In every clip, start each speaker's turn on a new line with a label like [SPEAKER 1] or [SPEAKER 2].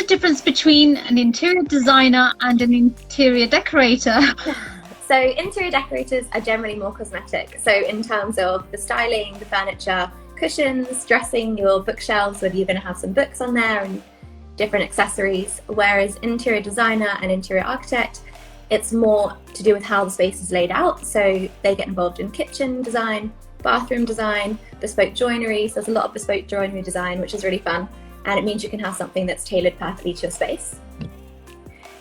[SPEAKER 1] the difference between an interior designer and an interior decorator?
[SPEAKER 2] So interior decorators are generally more cosmetic. So in terms of the styling, the furniture, cushions, dressing your bookshelves, whether you're going to have some books on there and different accessories. Whereas interior designer and interior architect, it's more to do with how the space is laid out. So they get involved in kitchen design, bathroom design, bespoke joinery. So there's a lot of bespoke joinery design, which is really fun. And it means you can have something that's tailored perfectly to your space.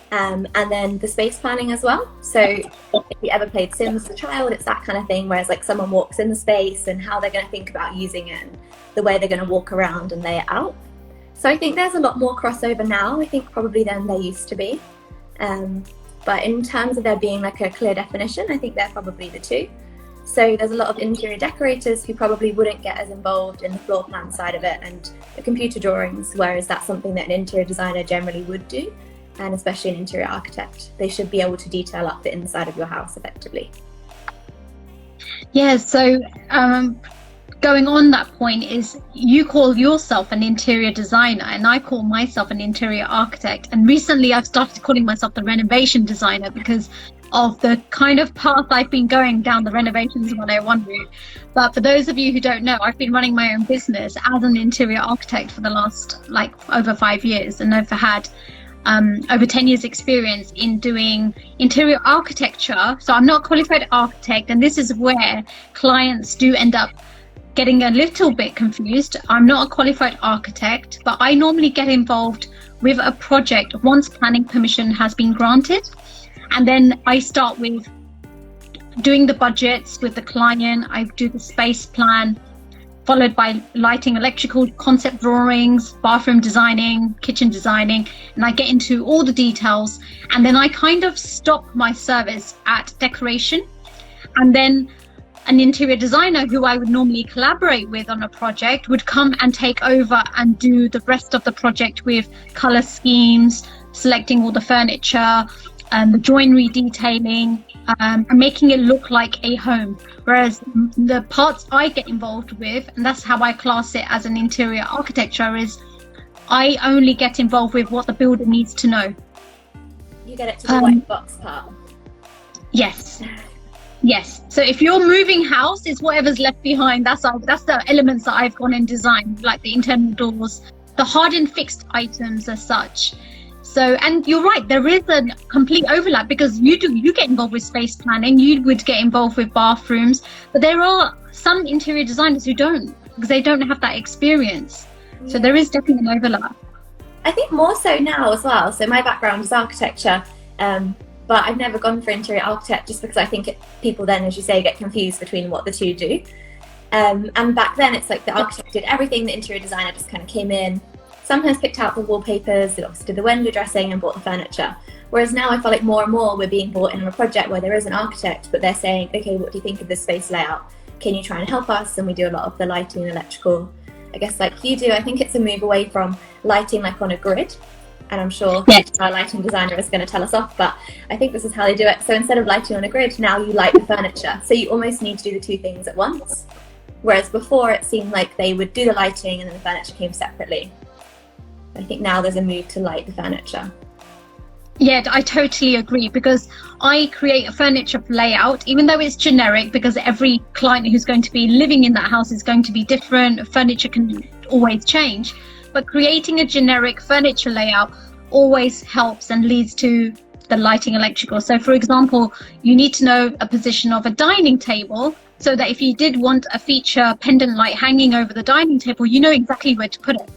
[SPEAKER 2] And then the space planning as well. So if you ever played Sims as a child, it's that kind of thing, whereas like someone walks in the space and how they're going to think about using it and the way they're going to walk around and lay it out. So I think there's a lot more crossover now, I think probably than there used to be. But in terms of there being like a clear definition, I think they're probably the two. So there's a lot of interior decorators who probably wouldn't get as involved in the floor plan side of it and the computer drawings, whereas that's something that an interior designer generally would do. And especially an interior architect, they should be able to detail up the inside of your house effectively.
[SPEAKER 1] Yeah, so going on that point is you call yourself an interior designer and I call myself an interior architect. And recently I've started calling myself the renovation designer because of the kind of path I've been going down the renovations 101 route. But for those of you who don't know, I've been running my own business as an interior architect for the last over 5 years, and I've had over 10 years experience in doing interior architecture. So I'm not a qualified architect, and this is where clients do end up getting a little bit confused. I'm not a qualified architect, but I normally get involved with a project once planning permission has been granted. And then I start with doing the budgets with the client. I do the space plan, followed by lighting, electrical, concept drawings, bathroom designing, kitchen designing, and I get into all the details. And then I kind of stop my service at decoration. And then an interior designer who I would normally collaborate with on a project would come and take over and do the rest of the project with color schemes, selecting all the furniture, the joinery detailing, and making it look like a home. Whereas the parts I get involved with, and that's how I class it as an interior architecture, is I only get involved with what the builder needs to know.
[SPEAKER 2] You get it to the white box part.
[SPEAKER 1] Yes. Yes. So if you're moving house, it's whatever's left behind. That's the elements that I've gone and designed, like the internal doors, the hard and fixed items as such. So, and you're right, there is a complete overlap because you get involved with space planning, you would get involved with bathrooms, but there are some interior designers who don't, because they don't have that experience. Yeah. So there is definitely an overlap.
[SPEAKER 2] I think more so now as well. So my background is architecture, but I've never gone for interior architect just because I think people then, as you say, get confused between what the two do. And back then it's like the architect did everything, the interior designer just kind of came in, sometimes picked out the wallpapers, it obviously did the window dressing and bought the furniture. Whereas now I feel like more and more we're being brought in on a project where there is an architect, but they're saying, okay, what do you think of this space layout? Can you try and help us? And we do a lot of the lighting and electrical, I guess like you do. I think it's a move away from lighting like on a grid. And I'm sure our lighting designer is going to tell us off, but I think this is how they do it. So instead of lighting on a grid, now you light the furniture. So you almost need to do the two things at once. Whereas before it seemed like they would do the lighting and then the furniture came separately. I think now there's a move to light the furniture.
[SPEAKER 1] Yeah, I totally agree, because I create a furniture layout, even though it's generic, because every client who's going to be living in that house is going to be different. Furniture can always change, but creating a generic furniture layout always helps and leads to the lighting electrical. So for example, you need to know a position of a dining table so that if you did want a feature pendant light hanging over the dining table, you know exactly where to put it.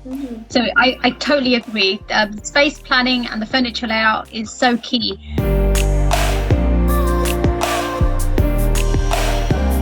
[SPEAKER 1] Mm-hmm. So I totally agree. Space planning and the furniture layout is so key.